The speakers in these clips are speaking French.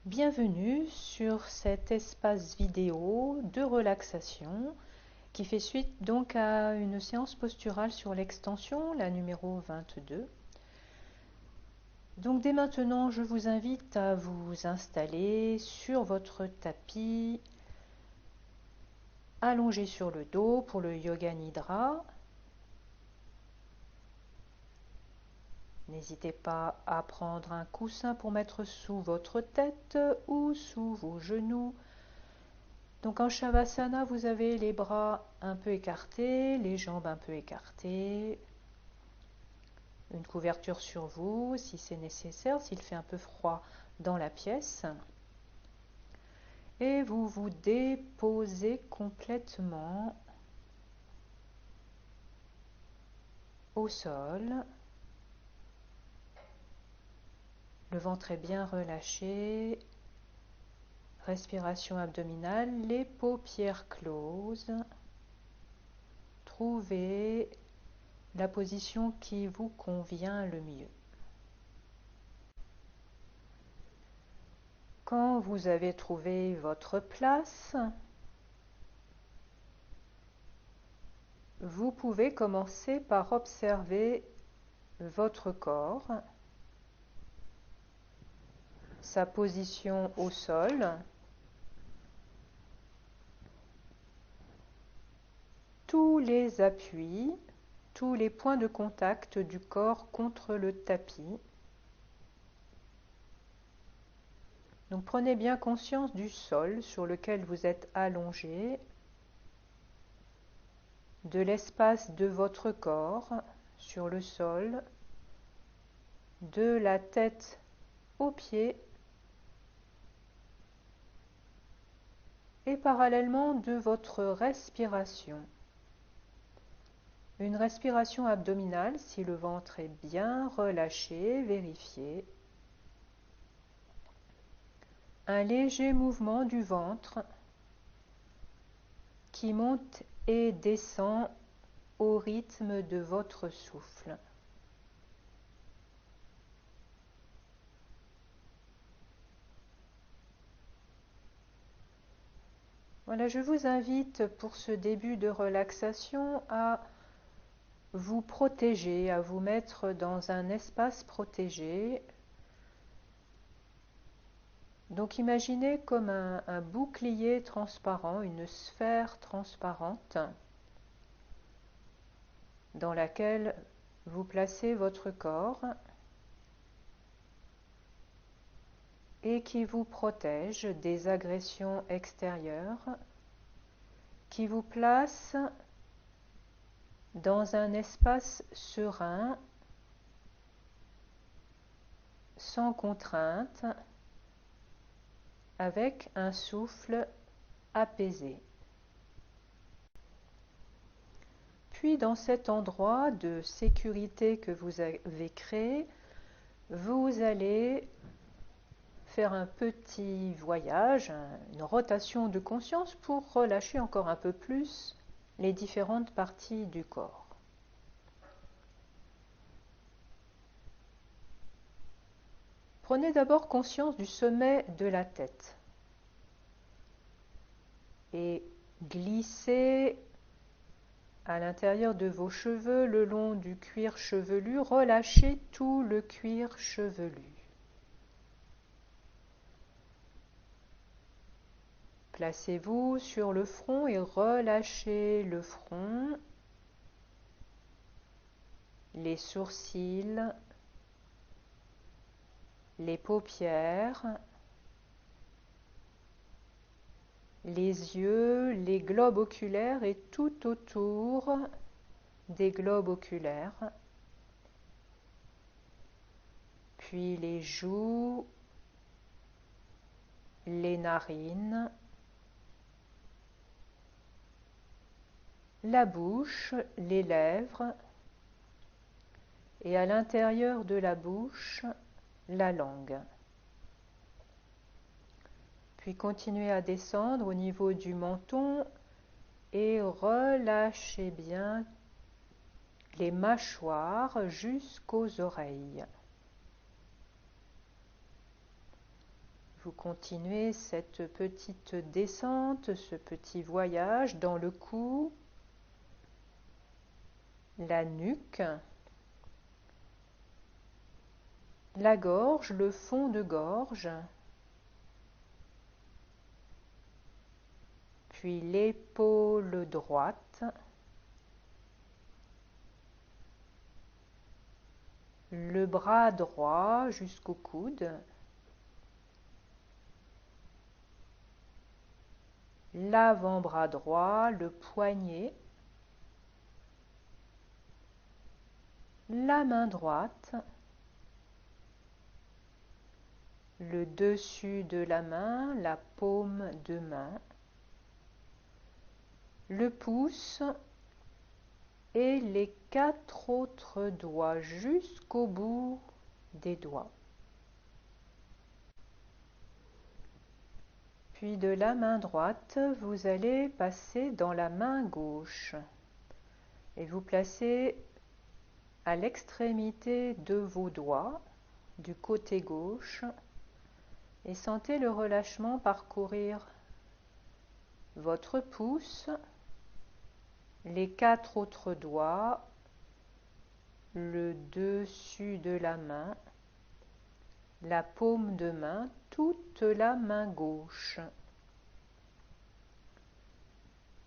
Bienvenue sur cet espace vidéo de relaxation qui fait suite donc à une séance posturale sur l'extension, la numéro 22. Donc dès maintenant, je vous invite à vous installer sur votre tapis, allongé sur le dos pour le Yoga Nidra. N'hésitez pas à prendre un coussin pour mettre sous votre tête ou sous vos genoux. Donc en Shavasana, vous avez les bras un peu écartés, les jambes un peu écartées, une couverture sur vous si c'est nécessaire, s'il fait un peu froid dans la pièce. Et vous vous déposez complètement au sol. Le ventre est bien relâché. Respiration abdominale, les paupières closes. Trouvez la position qui vous convient le mieux. Quand vous avez trouvé votre place, vous pouvez commencer par observer votre corps, sa position au sol, tous les appuis, tous les points de contact du corps contre le tapis. Donc prenez bien conscience du sol sur lequel vous êtes allongé, de l'espace de votre corps sur le sol, de la tête aux pieds et parallèlement de votre respiration. Une respiration abdominale, si le ventre est bien relâché, vérifiez. Un léger mouvement du ventre qui monte et descend au rythme de votre souffle. Voilà, je vous invite pour ce début de relaxation à vous protéger, à vous mettre dans un espace protégé. Donc imaginez comme un bouclier transparent, une sphère transparente dans laquelle vous placez votre corps et qui vous protège des agressions extérieures, qui vous place dans un espace serein, sans contrainte, avec un souffle apaisé. Puis dans cet endroit de sécurité que vous avez créé, vous allez faire un petit voyage, une rotation de conscience pour relâcher encore un peu plus les différentes parties du corps. Prenez d'abord conscience du sommet de la tête et glissez à l'intérieur de vos cheveux, le long du cuir chevelu, relâchez tout le cuir chevelu. Placez-vous sur le front et relâchez le front, les sourcils, les paupières, les yeux, les globes oculaires et tout autour des globes oculaires. Puis les joues, les narines, la bouche, les lèvres et à l'intérieur de la bouche, la langue. Puis continuez à descendre au niveau du menton et relâchez bien les mâchoires jusqu'aux oreilles. Vous continuez cette petite descente, ce petit voyage dans le cou, la nuque, la gorge, le fond de gorge, puis l'épaule droite, le bras droit jusqu'au coude, l'avant-bras droit, le poignet, la main droite, le dessus de la main, la paume de main, le pouce et les 4 autres doigts jusqu'au bout des doigts. Puis de la main droite, vous allez passer dans la main gauche et vous placez à l'extrémité de vos doigts du côté gauche et sentez le relâchement parcourir votre pouce, les 4 autres doigts, le dessus de la main, la paume de main, toute la main gauche,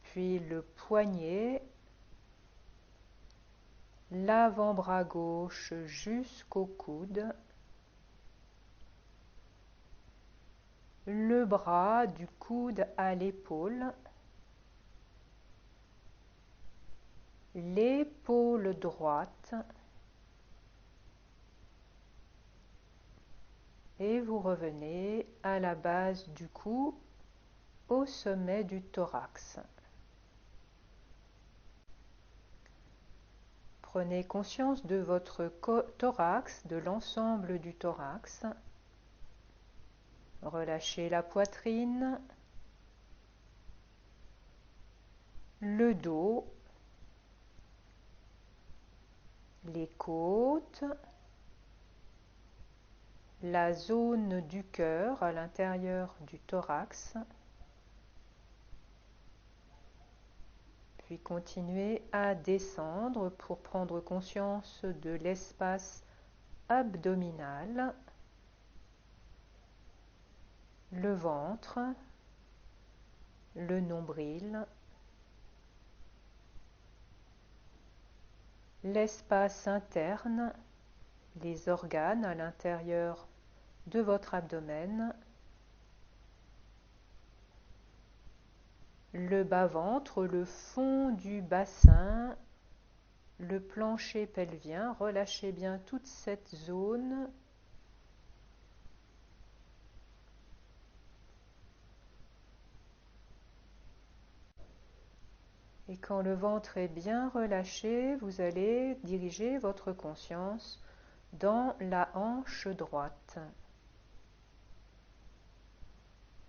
puis le poignet, l'avant-bras gauche jusqu'au coude, le bras du coude à l'épaule, l'épaule droite, et vous revenez à la base du cou, au sommet du thorax. Prenez conscience de votre thorax, de l'ensemble du thorax. Relâchez la poitrine, le dos, les côtes, la zone du cœur à l'intérieur du thorax. Puis continuez à descendre pour prendre conscience de l'espace abdominal, le ventre, le nombril, l'espace interne, les organes à l'intérieur de votre abdomen, le bas-ventre, le fond du bassin, le plancher pelvien. Relâchez bien toute cette zone. Et quand le ventre est bien relâché, vous allez diriger votre conscience dans la hanche droite.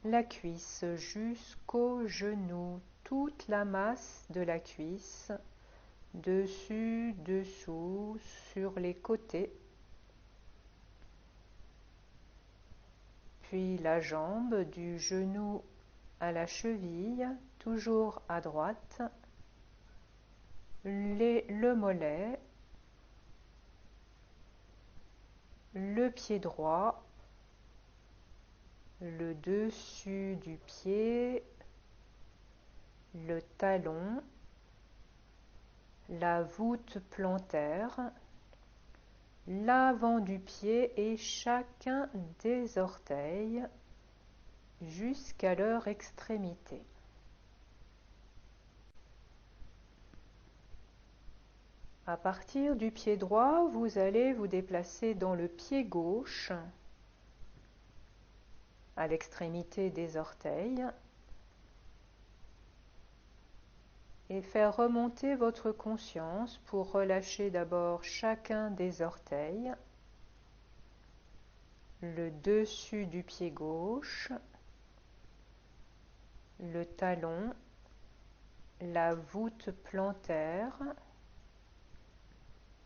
La cuisse jusqu'au genou, toute la masse de la cuisse, dessus, dessous, sur les côtés. Puis la jambe du genou à la cheville, toujours à droite. Le mollet, le pied droit, le dessus du pied, le talon, la voûte plantaire, l'avant du pied et chacun des orteils jusqu'à leur extrémité. À partir du pied droit, vous allez vous déplacer dans le pied gauche, à l'extrémité des orteils, et faire remonter votre conscience pour relâcher d'abord chacun des orteils, le dessus du pied gauche, le talon, la voûte plantaire,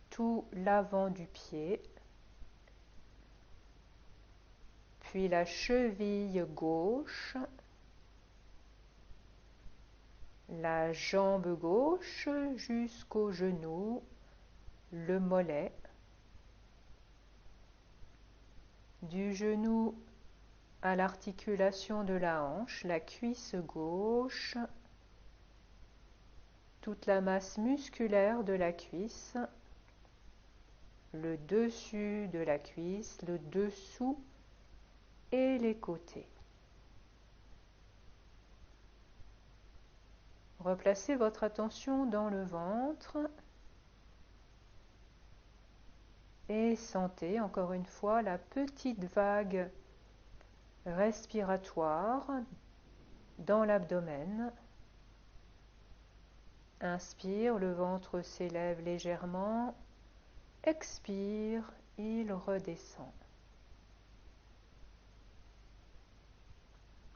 tout l'avant du pied, puis la cheville gauche, la jambe gauche jusqu'au genou, le mollet, du genou à l'articulation de la hanche, la cuisse gauche, toute la masse musculaire de la cuisse, le dessus de la cuisse, le dessous et les côtés. Replacez votre attention dans le ventre et sentez encore une fois la petite vague respiratoire dans l'abdomen. Inspire, le ventre s'élève légèrement. Expire, il redescend.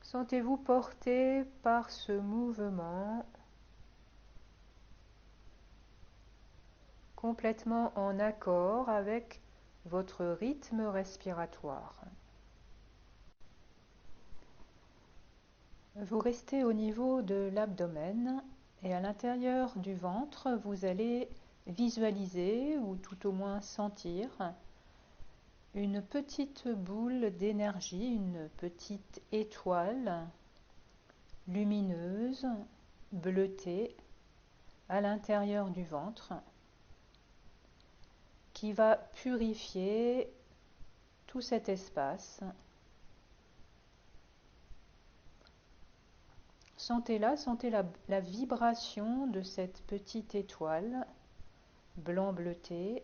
Sentez-vous porté par ce mouvement, complètement en accord avec votre rythme respiratoire. Vous restez au niveau de l'abdomen et à l'intérieur du ventre, vous allez visualiser ou tout au moins sentir une petite boule d'énergie, une petite étoile lumineuse, bleutée, à l'intérieur du ventre, qui va purifier tout cet espace. Sentez-la, sentez la vibration de cette petite étoile blanc bleuté.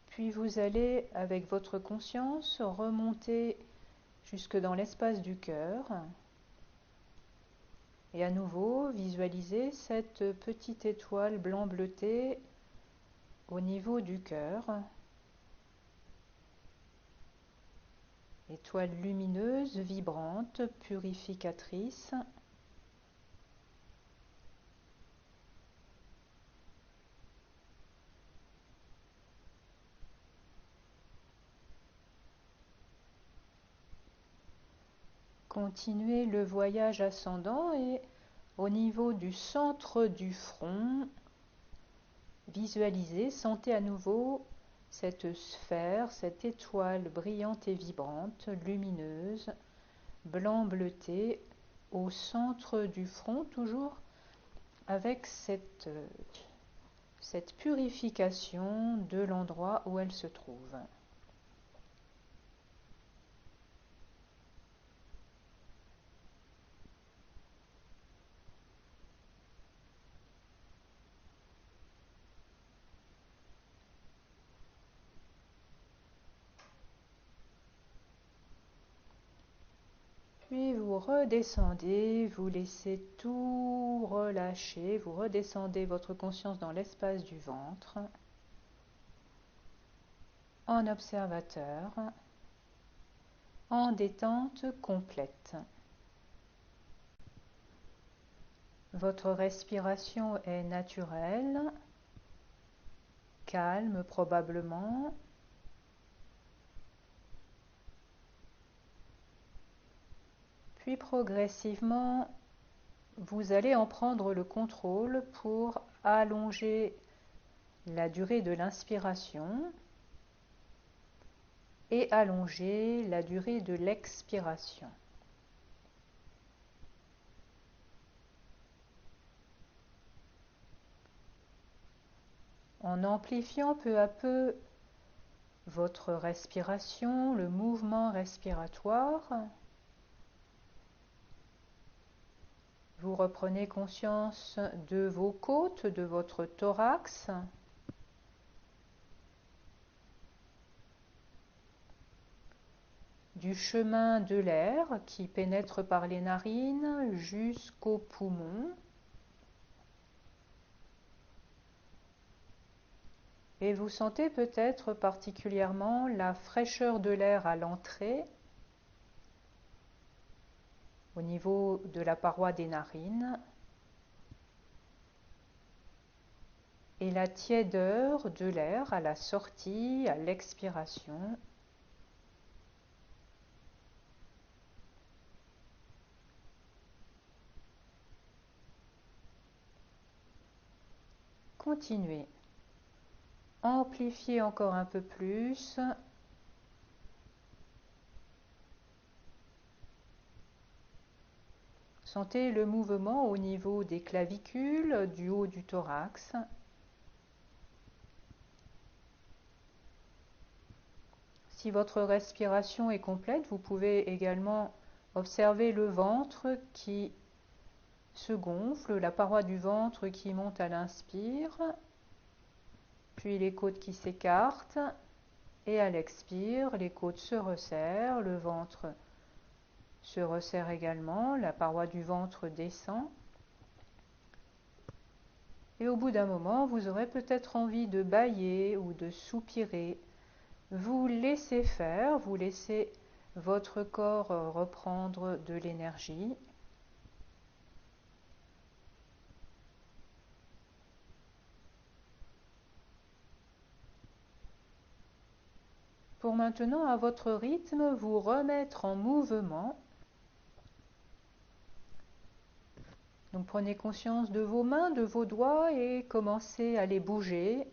Puis vous allez, avec votre conscience, remonter jusque dans l'espace du cœur. Et à nouveau, visualisez cette petite étoile blanc bleuté au niveau du cœur. Étoile lumineuse, vibrante, purificatrice. Continuez le voyage ascendant et au niveau du centre du front, visualisez, sentez à nouveau cette sphère, cette étoile brillante et vibrante, lumineuse, blanc bleuté, au centre du front, toujours avec cette purification de l'endroit où elle se trouve. Puis vous redescendez, vous laissez tout relâcher, vous redescendez votre conscience dans l'espace du ventre, en observateur, en détente complète. Votre respiration est naturelle, calme probablement. Puis progressivement, vous allez en prendre le contrôle pour allonger la durée de l'inspiration et allonger la durée de l'expiration. En amplifiant peu à peu votre respiration, le mouvement respiratoire, vous reprenez conscience de vos côtes, de votre thorax, du chemin de l'air qui pénètre par les narines jusqu'aux poumons. Et vous sentez peut-être particulièrement la fraîcheur de l'air à l'entrée, au niveau de la paroi des narines. et la tiédeur de l'air à la sortie, à l'expiration. Continuez. Amplifiez encore un peu plus. Sentez le mouvement au niveau des clavicules, du haut du thorax. Si votre respiration est complète, vous pouvez également observer le ventre qui se gonfle, la paroi du ventre qui monte à l'inspire, puis les côtes qui s'écartent, et à l'expire, les côtes se resserrent, le ventre se resserre également, la paroi du ventre descend. Et au bout d'un moment, vous aurez peut-être envie de bâiller ou de soupirer. Vous laissez faire, vous laissez votre corps reprendre de l'énergie. Pour maintenant, à votre rythme, vous remettre en mouvement. Donc prenez conscience de vos mains, de vos doigts et commencez à les bouger.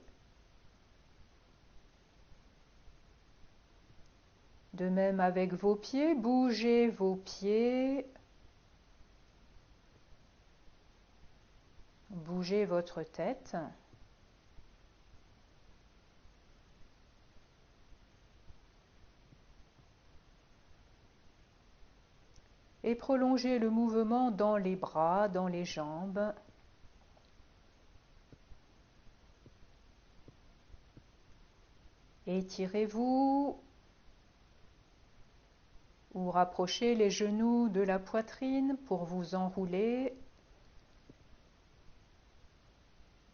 De même avec vos pieds, bougez vos pieds. Bougez votre tête. Et prolongez le mouvement dans les bras, dans les jambes. Étirez-vous ou rapprochez les genoux de la poitrine pour vous enrouler.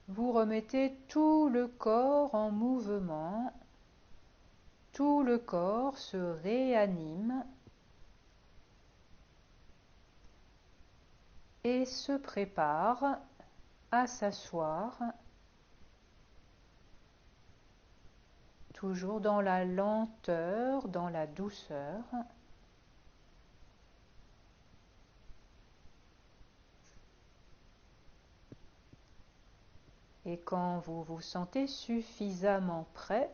Vous remettez tout le corps en mouvement. Tout le corps se réanime et se prépare à s'asseoir, toujours dans la lenteur, dans la douceur. Et quand vous vous sentez suffisamment prêt,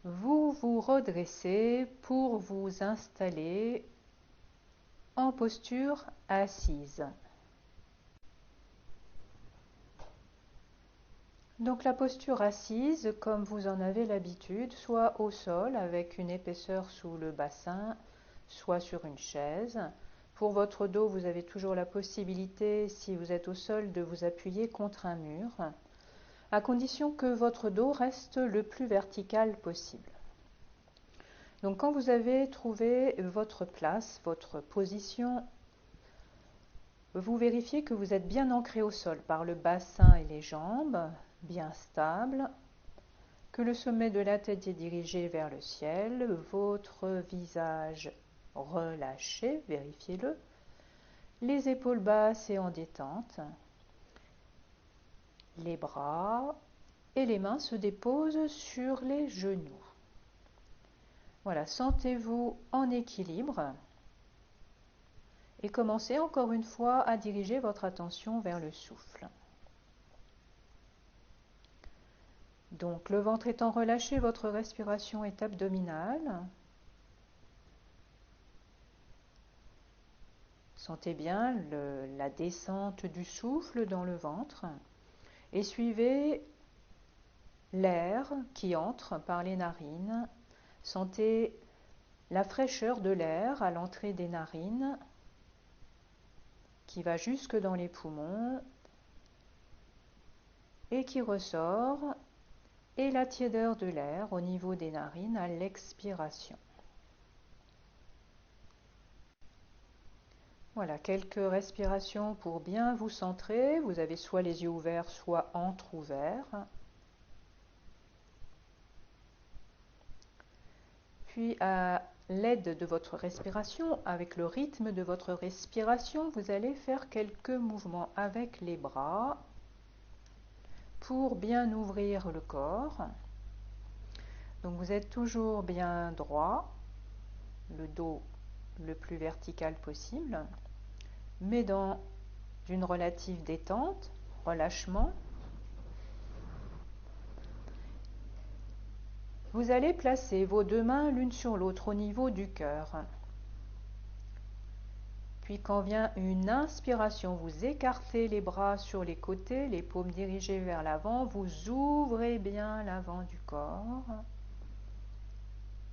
vous vous redressez pour vous installer en posture assise. Donc la posture assise, comme vous en avez l'habitude, soit au sol avec une épaisseur sous le bassin, soit sur une chaise. Pour votre dos, vous avez toujours la possibilité, si vous êtes au sol, de vous appuyer contre un mur, à condition que votre dos reste le plus vertical possible. Donc quand vous avez trouvé votre place, votre position, vous vérifiez que vous êtes bien ancré au sol par le bassin et les jambes, bien stable, que le sommet de la tête est dirigé vers le ciel, votre visage relâché, vérifiez-le, les épaules basses et en détente, les bras et les mains se déposent sur les genoux. Voilà, sentez-vous en équilibre et commencez encore une fois à diriger votre attention vers le souffle. Donc le ventre étant relâché, votre respiration est abdominale. Sentez bien la descente du souffle dans le ventre et suivez l'air qui entre par les narines. Sentez la fraîcheur de l'air à l'entrée des narines qui va jusque dans les poumons et qui ressort, et la tiédeur de l'air au niveau des narines à l'expiration. Voilà, quelques respirations pour bien vous centrer. Vous avez soit les yeux ouverts, soit entr'ouverts. Puis à l'aide de votre respiration, avec le rythme de votre respiration, vous allez faire quelques mouvements avec les bras pour bien ouvrir le corps. Donc vous êtes toujours bien droit, le dos le plus vertical possible, mais dans une relative détente, relâchement. Vous allez placer vos deux mains l'une sur l'autre au niveau du cœur. Puis quand vient une inspiration, vous écartez les bras sur les côtés, les paumes dirigées vers l'avant, vous ouvrez bien l'avant du corps.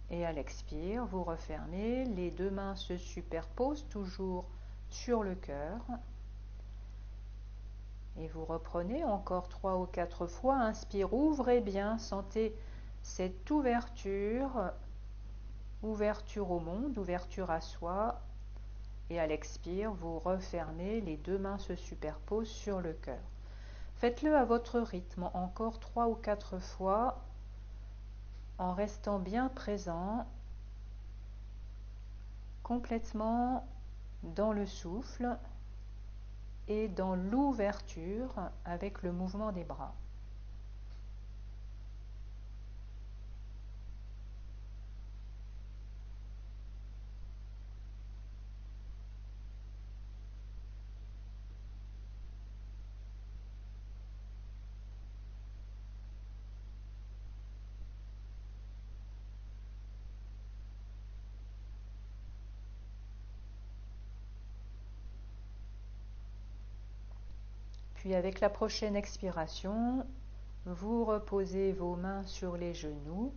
Et à l'expire, vous refermez, les deux mains se superposent toujours sur le cœur. Et vous reprenez encore 3 ou 4 fois, inspire, ouvrez bien, sentez cette ouverture, ouverture au monde, ouverture à soi. Et à l'expire, vous refermez, les deux mains se superposent sur le cœur. Faites-le à votre rythme, encore 3 ou 4 fois, en restant bien présent, complètement dans le souffle et dans l'ouverture avec le mouvement des bras. Puis avec la prochaine expiration, vous reposez vos mains sur les genoux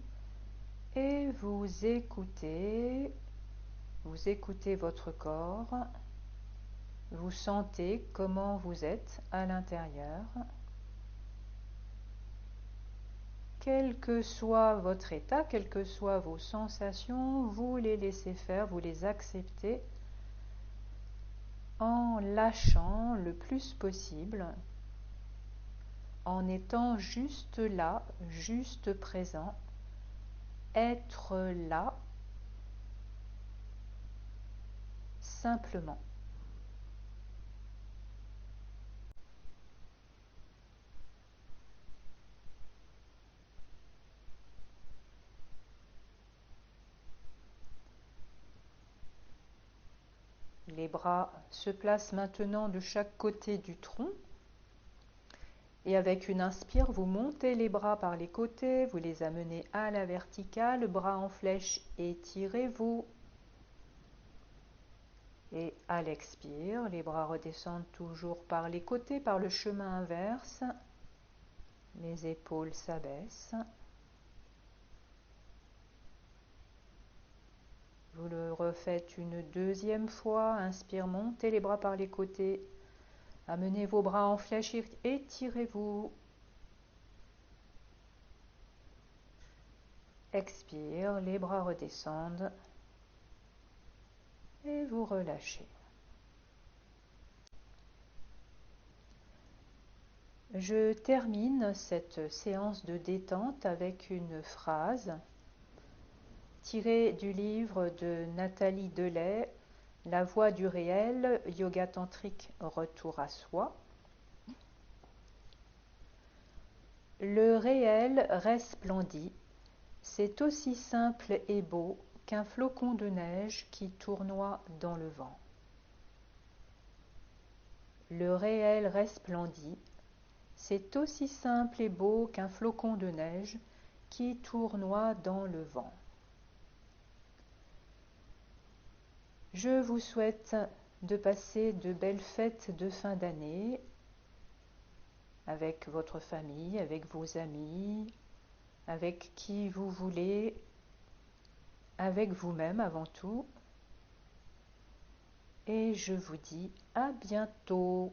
et vous écoutez votre corps, vous sentez comment vous êtes à l'intérieur. Quel que soit votre état, quelles que soient vos sensations, vous les laissez faire, vous les acceptez en lâchant le plus possible, en étant juste là, juste présent, être là, simplement. Les bras se placent maintenant de chaque côté du tronc. Et avec une inspire, vous montez les bras par les côtés, vous les amenez à la verticale, bras en flèche, étirez-vous. Et à l'expire, les bras redescendent toujours par les côtés, par le chemin inverse. Les épaules s'abaissent. Vous le refaites une deuxième fois. Inspire, montez les bras par les côtés. Amenez vos bras en flèche, étirez-vous. Expire, les bras redescendent. Et vous relâchez. Je termine cette séance de détente avec une phrase tirée du livre de Nathalie Delay, La voie du réel, yoga tantrique, retour à soi. Le réel resplendit, c'est aussi simple et beau qu'un flocon de neige qui tournoie dans le vent. Le réel resplendit, c'est aussi simple et beau qu'un flocon de neige qui tournoie dans le vent. Je vous souhaite de passer de belles fêtes de fin d'année avec votre famille, avec vos amis, avec qui vous voulez, avec vous-même avant tout. Et je vous dis à bientôt.